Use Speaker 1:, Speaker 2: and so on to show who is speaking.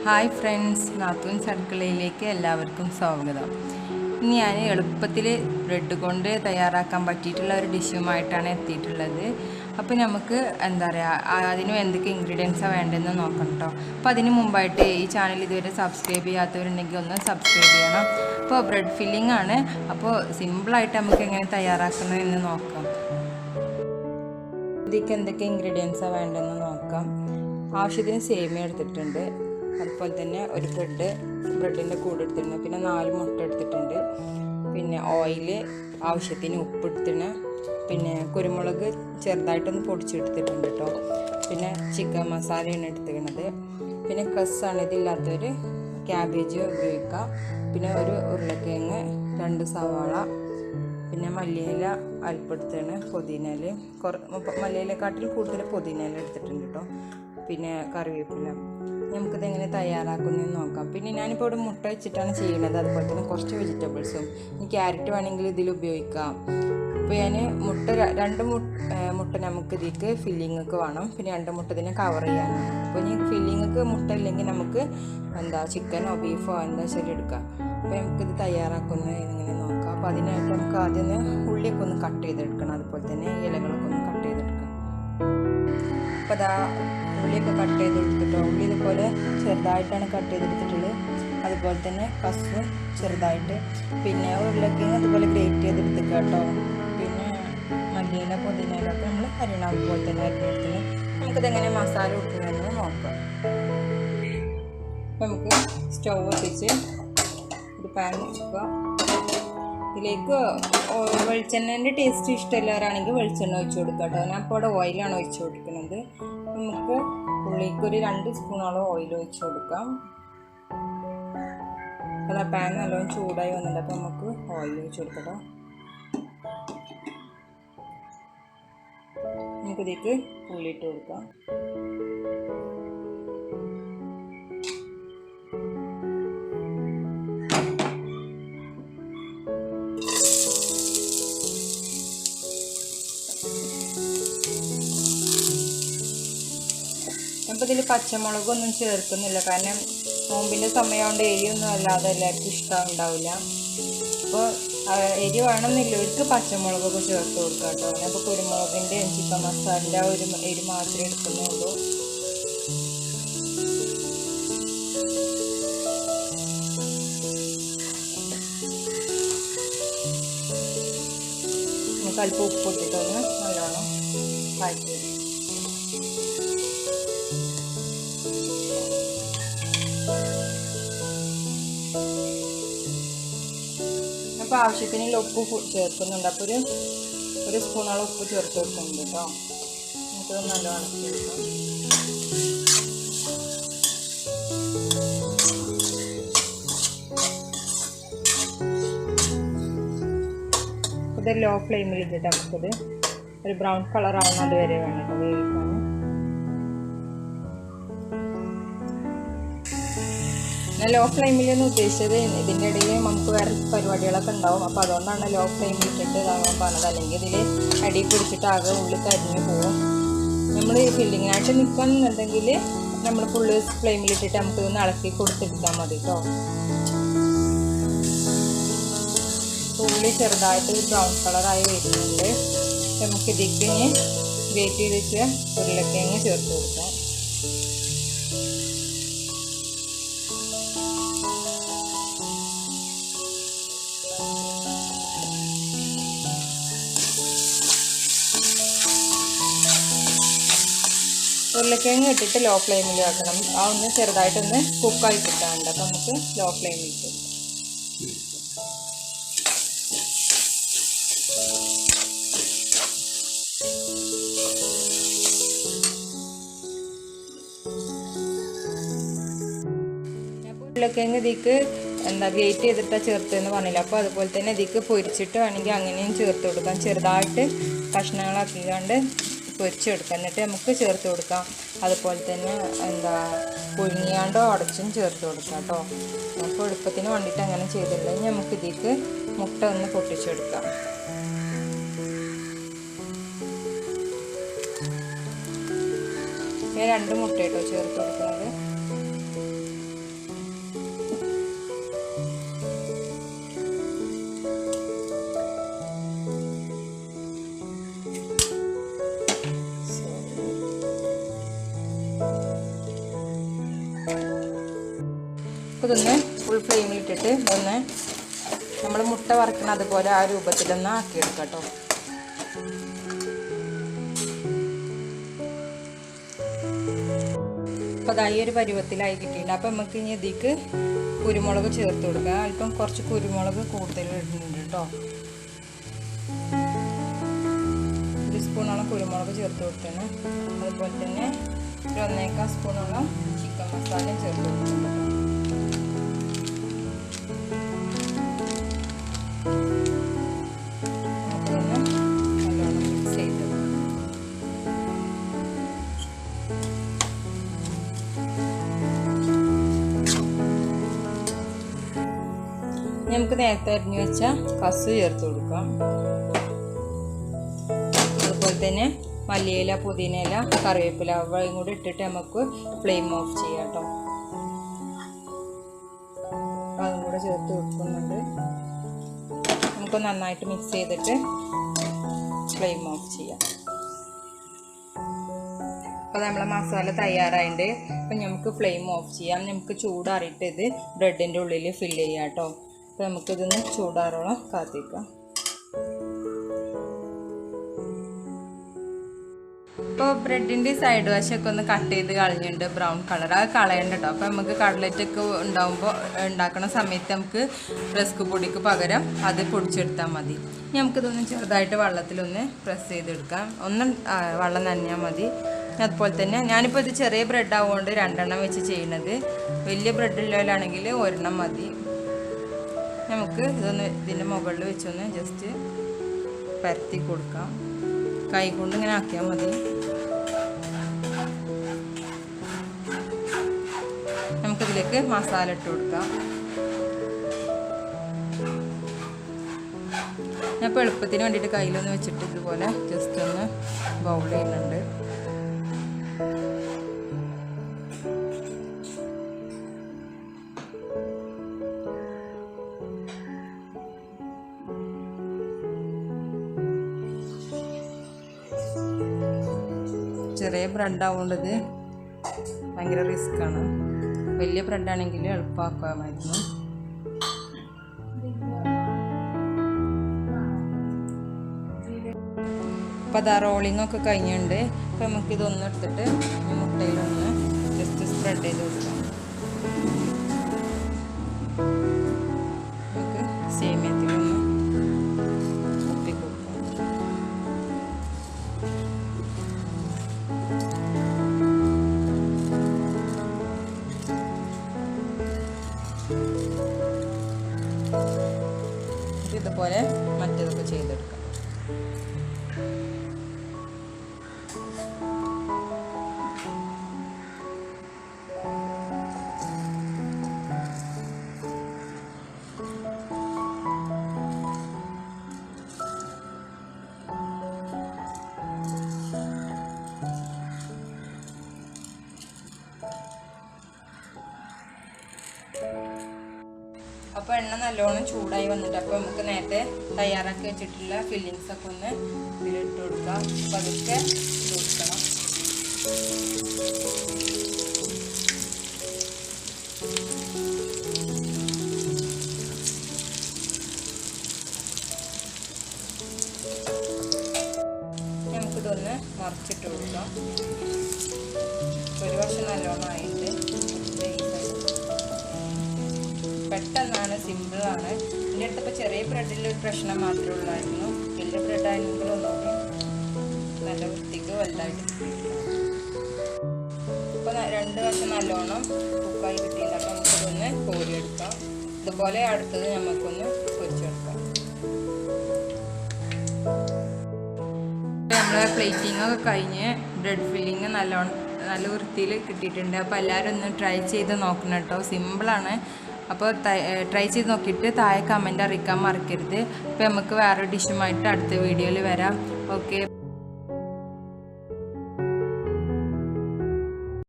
Speaker 1: Hi friends, നാത്തൂൻസ് അടുക്കളയിലേക്ക് എല്ലാവർക്കും സ്വാഗതം. ഇനി ഞാൻ എളുപ്പത്തിൽ ബ്രെഡ് കൊണ്ട് തയ്യാറാക്കാൻ പറ്റിയിട്ടുള്ള ഒരു ഡിഷുമായിട്ടാണ് എത്തിയിട്ടുള്ളത്. അപ്പോൾ നമുക്ക് എന്താ പറയുക, അതിന് എന്തൊക്കെ ഇൻഗ്രീഡിയൻസാണ് വേണ്ടതെന്ന് നോക്കണം കേട്ടോ. അപ്പോൾ അതിന് മുമ്പായിട്ട് ഈ ചാനൽ ഇതുവരെ സബ്സ്ക്രൈബ് ചെയ്യാത്തവരുണ്ടെങ്കിൽ ഒന്ന് സബ്സ്ക്രൈബ് ചെയ്യണം. അപ്പോൾ ബ്രെഡ് ഫില്ലിംഗ് ആണ്. അപ്പോൾ സിമ്പിളായിട്ട് നമുക്ക് എങ്ങനെ തയ്യാറാക്കുന്നതെന്ന് നോക്കാം. ഇതിലേക്ക് എന്തൊക്കെ ഇൻഗ്രീഡിയൻസാണ് വേണ്ടതെന്ന് നോക്കാം. ആവശ്യത്തിന് സേമിയ എടുത്തിട്ടുണ്ട്, അതുപോലെ തന്നെ ഒരു ബ്രെഡിൻ്റെ കൂടെ എടുത്തിട്ടുണ്ട്, പിന്നെ 4 മുട്ട എടുത്തിട്ടുണ്ട്, പിന്നെ ഓയിൽ ആവശ്യത്തിന് ഉപ്പ് എടുത്തിട്ട്, പിന്നെ കുരുമുളക് ചെറുതായിട്ടൊന്ന് പൊടിച്ചെടുത്തിട്ടുണ്ട് കേട്ടോ, പിന്നെ ചിക്കൻ മസാലയാണ് എടുത്തിരിക്കുന്നത്, പിന്നെ ക്രസ്സാണ് ഇതില്ലാത്തൊരു ക്യാബേജ് ഉപയോഗിക്കാം, പിന്നെ ഒരു ഉരുളക്കിഴങ്ങ്, 2 സവാള, പിന്നെ മല്ലിയില അല്പെടുത്താണ്, പുതിനയില മല്ലിയിലക്കാട്ടിൽ കൂടുതൽ പുതിനയില എടുത്തിട്ടുണ്ട് കേട്ടോ, പിന്നെ കറിവേപ്പില. നമുക്കിതെങ്ങനെ തയ്യാറാക്കുന്നതെന്ന് നോക്കാം. പിന്നെ ഞാനിപ്പോൾ ഇവിടെ മുട്ട വെച്ചിട്ടാണ് ചെയ്യുന്നത്, അതുപോലെ തന്നെ കുറച്ച് വെജിറ്റബിൾസും, ഇനി ക്യാരറ്റ് വേണമെങ്കിൽ ഇതിൽ ഉപയോഗിക്കാം. അപ്പോൾ ഞാൻ രണ്ട് മുട്ട നമുക്ക് ഇതിലേക്ക് ഫില്ലിങ്ങൊക്കെ വേണം, പിന്നെ 2 മുട്ട ഇതിനെ കവർ ചെയ്യാനാണ്. അപ്പോൾ ഇനി ഫില്ലിങ്ങൊക്കെ മുട്ട ഇല്ലെങ്കിൽ നമുക്ക് ചിക്കനോ ബീഫോ ശരി എടുക്കാം. അപ്പോൾ നമുക്കിത് തയ്യാറാക്കുന്നത് ഇങ്ങനെ നോക്കാം. അപ്പോൾ അതിനായിട്ട് നമുക്ക് ആദ്യം ഉള്ളിയൊക്കെ ഒന്ന് കട്ട് ചെയ്തെടുക്കണം, അതുപോലെ തന്നെ ഇലകളൊക്കെ ഒന്ന് കട്ട് ചെയ്തെടുക്കാം. അപ്പോൾ ഉള്ളിയൊക്കെ കട്ട് ചെയ്തെടുത്തിട്ടോ, ഉള്ളി ഇതുപോലെ ചെറുതായിട്ടാണ് കട്ട് ചെയ്തെടുത്തിട്ടുള്ളത്, അതുപോലെ തന്നെ കസും ചെറുതായിട്ട്, പിന്നെ ഉരുളക്കിഴങ്ങ് അതുപോലെ ഗ്രേറ്റ് ചെയ്തെടുത്തിട്ട് കേട്ടോ, പിന്നെ മല്ലിയില പുതിനയിലൊക്കെ നമ്മൾ അരിയണം, അതുപോലെ തന്നെ അരിഞ്ഞെടുത്തിന്. നമുക്കിതെങ്ങനെ മസാല കൊടുക്കുന്നതെന്ന് നോക്കാം. അപ്പോൾ നമുക്ക് സ്റ്റൗ കത്തിച്ച് ഒരു പാൻ വെക്കുക. ഇതിലേക്ക് വെളിച്ചെണ്ണേൻ്റെ ടേസ്റ്റ് ഇഷ്ടമില്ലാവരാണെങ്കിൽ വെളിച്ചെണ്ണ ഒഴിച്ച് കൊടുക്കുക കേട്ടോ. ഞാൻ ഇപ്പോൾ ഇവിടെ ഓയിലാണ് ഒഴിച്ച് കൊടുക്കുന്നത്. നമുക്ക് ഉള്ളിലേക്ക് ഒരു 2 സ്പൂണോളം ഓയിൽ ഒഴിച്ച് കൊടുക്കാം. അപ്പോൾ ആ പാൻ നല്ലോണം ചൂടായി വന്നിട്ട് അപ്പോൾ നമുക്ക് ഓയിൽ ഒഴിച്ച് കൊടുക്കാം. നമുക്കിതിലേക്ക് ഉള്ളിയിട്ട് കൊടുക്കാം. അപ്പോൾ ഇതിൽ പച്ചമുളകൊന്നും ചേർക്കുന്നില്ല, കാരണം നോമ്പിൻ്റെ സമയമാകൊണ്ട് എരിയൊന്നും അല്ലാതെ എല്ലാവർക്കും ഇഷ്ടം ഉണ്ടാവില്ല. അപ്പോൾ എരി വേണമെന്നില്ലവർക്ക് പച്ചമുളകൊക്കെ ചേർത്ത് കൊടുക്കാം കേട്ടോ. അപ്പോൾ കുരുമുളകിൻ്റെ ചിക്കൻ മസാലൻ്റെ ആ ഒരു എരി മാത്രമേ എടുക്കുന്നുള്ളൂ. നമുക്ക് അല്പം ഉപ്പ് ഇട്ടിട്ടൊന്ന് നല്ലോണം വഴറ്റി. അപ്പോൾ ആവശ്യത്തിനുള്ള ഉപ്പ് ചേർക്കുന്നുണ്ട്. അപ്പോൾ ഒരു സ്പൂണോളം ഉപ്പ് ചേർത്ത് വെക്കുന്നുണ്ട് കേട്ടോ. നമുക്കത് നല്ലോണം ചേർക്കാം. ഇത് ലോ ഫ്ലെയിമിൽ ഇട്ടിട്ട് നമുക്കത് ഒരു ബ്രൗൺ കളർ ആവുന്നത് വരെ വേണം കേട്ടോ വേവിക്കാൻ. ലോ ഫ്ലെയിമിലെന്ന് ഉദ്ദേശിച്ചത് ഇതിൻ്റെ ഇടയിൽ നമുക്ക് വേറെ പരിപാടികളൊക്കെ ഉണ്ടാവും, അപ്പോൾ അതുകൊണ്ടാണ് ലോ ഫ്ലെയിമിൽ ഇട്ടിട്ട് ഇതാകാൻ പറഞ്ഞത്. അല്ലെങ്കിൽ ഇതിൽ അടി പിടിച്ചിട്ട് ആകെ ഉള്ളിൽ കരിഞ്ഞു പോകും. നമ്മൾ ഫില്ലിങ്ങിനായിട്ട് നിൽക്കുകയാണെന്നുണ്ടെങ്കിൽ നമ്മൾ ഫുള്ള് ഫ്ലെയിമിലിട്ടിട്ട് നമുക്ക് ഇതൊന്ന് ഇളക്കി കൊടുത്തെടുത്താൽ മതി കേട്ടോ. ഉള്ളി ചെറുതായിട്ട് ബ്രൗൺ കളറായി വരുന്നുണ്ട്. നമുക്കിതിലേക്ക് ഗ്രേറ്റ് ചെയ്ത് വെച്ച് ഉരുളക്കിഴങ്ങ് ചേർത്ത് കൊടുക്കാം. ഉരുളക്കിഴങ്ങ് ഇട്ടിട്ട് ലോ ഫ്ലെയിമിൽ വെക്കണം. ആ ഒന്ന് ചെറുതായിട്ടൊന്ന് കുക്കായി കിട്ടാറുണ്ട്. അപ്പോൾ നമുക്ക് ലോ ഫ്ലെയിമിൽ ഇട്ട് ഉരുളക്കിഴങ്ങ് ഇതിക്ക് ഗ്രേറ്റ് ചെയ്തിട്ടാണ് ചേർത്തെന്ന് പറഞ്ഞില്ല. അപ്പോൾ അതുപോലെ തന്നെ ഇതിക്ക് പൊരിച്ചിട്ട് വേണമെങ്കിൽ അങ്ങനെയും ചേർത്ത് കൊടുക്കാം. ചെറുതായിട്ട് കഷ്ണങ്ങളാക്കിക്കൊണ്ട് പൊരിച്ചെടുക്കാം, എന്നിട്ട് നമുക്ക് ചേർത്ത് കൊടുക്കാം. അതുപോലെ തന്നെ പുഴുങ്ങിയാണ്ടോ അടച്ചും ചേർത്ത് കൊടുക്കാം കേട്ടോ. അപ്പോൾ എളുപ്പത്തിന് വേണ്ടിയിട്ട് അങ്ങനെ ചെയ്തിട്ടുണ്ടെങ്കിൽ നമുക്ക് ഇതിലേക്ക് മുട്ട ഒന്ന് പൊട്ടിച്ചെടുക്കാം. 2 മുട്ട കേട്ടോ ചേർത്ത് കൊടുക്കുന്നത്. അപ്പോൾ ഇതൊന്ന് ഫുൾ ഫ്ലെയിമിലിട്ടിട്ട് ഒന്ന് നമ്മൾ മുട്ട വറക്കണം അതുപോലെ ആ രൂപത്തിലൊന്ന് ആക്കിയെടുക്കാം കേട്ടോ. അപ്പോൾ അതായി ഒരു പരുവത്തിലായി കിട്ടിയിട്ടുണ്ട്. അപ്പോൾ നമുക്ക് ഇനി ഇതിലേക്ക് കുരുമുളക് ചേർത്ത് കൊടുക്കാം. അല്പം കുറച്ച് കുരുമുളക് കൂടുതൽ ഇടുന്നുണ്ട് കേട്ടോ. 1 സ്പൂണോളം കുരുമുളക് ചേർത്ത് കൊടുക്കണം. അതുപോലെ തന്നെ ഒരു 1.25 സ്പൂണോളം ചിക്കൻ മസാലയും ചേർത്ത് കൊടുക്കുന്നുണ്ട് കേട്ടോ. നമുക്കൊന്ന് നല്ലോണം മിക്സ് ചെയ്ത് നമുക്ക് നേരത്തെ അരിഞ്ഞു വെച്ച കസ് ചേർത്ത് കൊടുക്കാം. അതുപോലെ തന്നെ മല്ലിയില, പുതിനയില, കറിവേപ്പില അവയും കൂടി ഇട്ടിട്ട് നമുക്ക് ഫ്ലെയിം ഓഫ് ചെയ്യാം കേട്ടോ. അതും കൂടെ ചേർത്ത് കൊടുക്കുന്നുണ്ട്. നമുക്ക് നന്നായിട്ട് മിക്സ് ചെയ്തിട്ട് ഫ്ലെയിം ഓഫ് ചെയ്യാം. അപ്പോൾ നമ്മളെ മസാല തയ്യാറായിട്ടുണ്ട്. അപ്പം നമുക്ക് ഫ്ലെയിം ഓഫ് ചെയ്യാം. നമുക്ക് ചൂടാറിയിട്ട് ഇത് ബ്രെഡിൻ്റെ ഉള്ളിൽ ഫില്ല് ചെയ്യാം കേട്ടോ. അപ്പോൾ നമുക്കിതൊന്ന് ചൂടാറോളം കാത്തിക്കാം. ഇപ്പോൾ ബ്രെഡിൻ്റെ സൈഡ് വശമൊക്കെ ഒന്ന് കട്ട് ചെയ്ത് കളഞ്ഞിട്ടുണ്ട്, ബ്രൗൺ കളർ. അത് കളയണ്ട കേട്ടോ. അപ്പോൾ നമുക്ക് കട്ട്ലറ്റൊക്കെ ഉണ്ടാക്കുന്ന സമയത്ത് നമുക്ക് റസ്ക് പൊടിക്ക് പകരം അത് പൊടിച്ചെടുത്താൽ മതി. ഇനി നമുക്കിതൊന്ന് ചെറുതായിട്ട് വെള്ളത്തിലൊന്ന് പ്രസ് ചെയ്തെടുക്കാം. ഒന്ന് വെള്ളം നനഞ്ഞാൽ മതി. അതുപോലെ തന്നെ ഞാനിപ്പോൾ ഇത് ചെറിയ ബ്രെഡ് ആവുകൊണ്ട് 2 എണ്ണം വെച്ച് ചെയ്യുന്നത്. വലിയ ബ്രെഡിലാണെങ്കിൽ 1 എണ്ണം മതി. നമുക്ക് ഇതൊന്ന് ഇതിൻ്റെ മുകളിൽ വെച്ചൊന്ന് ജസ്റ്റ് പരത്തി കൊടുക്കാം. കൈ കൊണ്ട് ഇങ്ങനെ ആക്കിയാൽ മതി. നമുക്കിതിലേക്ക് മസാല ഇട്ട് കൊടുക്കാം. ഞാൻ ഇപ്പോൾ എളുപ്പത്തിന് വേണ്ടിയിട്ട് കയ്യിലൊന്ന് വെച്ചിട്ട് ഇതുപോലെ ജസ്റ്റ് ഒന്ന് ബൗൾ ചെയ്യുന്നുണ്ട്. ചെറിയ ബ്രെഡ് ആവുന്നത് ഭയങ്കര റിസ്ക്കാണ്. വലിയ ബ്രെഡാണെങ്കിൽ എളുപ്പമാക്കാമായിരുന്നു. അപ്പോൾ അതാ റോളിങ്ങൊക്കെ കഴിഞ്ഞിട്ടുണ്ട്. അപ്പോൾ നമുക്കിതൊന്നും എടുത്തിട്ട് മുട്ടയിലൊന്ന് ജസ്റ്റ് സ്പ്രെഡ് ചെയ്ത് കൊടുക്കാം. നമുക്ക് സേമിയത്തിലൊന്ന് ഒപ്പിക്കൊടുക്കാം. ഇതുപോലെ മറ്റേതൊക്കെ ചെയ്തെടുക്കാം. അപ്പോൾ എണ്ണ നല്ലോണം ചൂടായി വന്നിട്ട് അപ്പോൾ നമുക്ക് നേരത്തെ തയ്യാറാക്കി വെച്ചിട്ടുള്ള ഫില്ലിങ്സ് ഒക്കെ ഒന്ന് ഇതിലിട്ട് കൊടുക്കാം. അപ്പോൾ അതൊക്കെ കൊടുക്കണം. നമുക്കിതൊന്ന് മറിച്ചിട്ട് കൊടുക്കാം. ഒരു വർഷം നല്ലോണം ആയിട്ട് പെട്ടെന്നാണ്, സിമ്പിളാണ്. എൻ്റെ അടുത്തിപ്പോൾ ചെറിയ ബ്രെഡിൽ ഒരു പ്രശ്നം മാത്രമേ ഉള്ളായിരുന്നു. വലിയ ബ്രെഡായിരുന്നെങ്കിൽ ഒന്നുകൂടി നല്ല വൃത്തിക്ക് വലുതായിട്ട് കിട്ടിയിട്ടില്ല. അപ്പോൾ 2 വശം നല്ലോണം കുക്കായി കിട്ടിയില്ല. അപ്പോൾ നമുക്കിതൊന്ന് കോരിയെടുക്കാം. ഇതുപോലെ അടുത്തത് നമുക്കൊന്ന് പൊരിച്ചെടുക്കാം. നമ്മളെ പ്ലേറ്റിംഗ് ഒക്കെ കഴിഞ്ഞ് ബ്രെഡ് ഫില്ലിങ് നല്ല വൃത്തിയിൽ കിട്ടിയിട്ടുണ്ട്. അപ്പോൾ എല്ലാവരും ഒന്ന് ട്രൈ ചെയ്ത് നോക്കണം കേട്ടോ. സിമ്പിളാണ്. അപ്പോൾ ട്രൈ ചെയ്ത് നോക്കിയിട്ട് താഴെ കമൻറ്റ് അറിയിക്കാൻ മറക്കരുത്. അപ്പോൾ നമുക്ക് വേറെ ഡിഷുമായിട്ട് അടുത്ത വീഡിയോയിൽ വരാം. ഓക്കെ.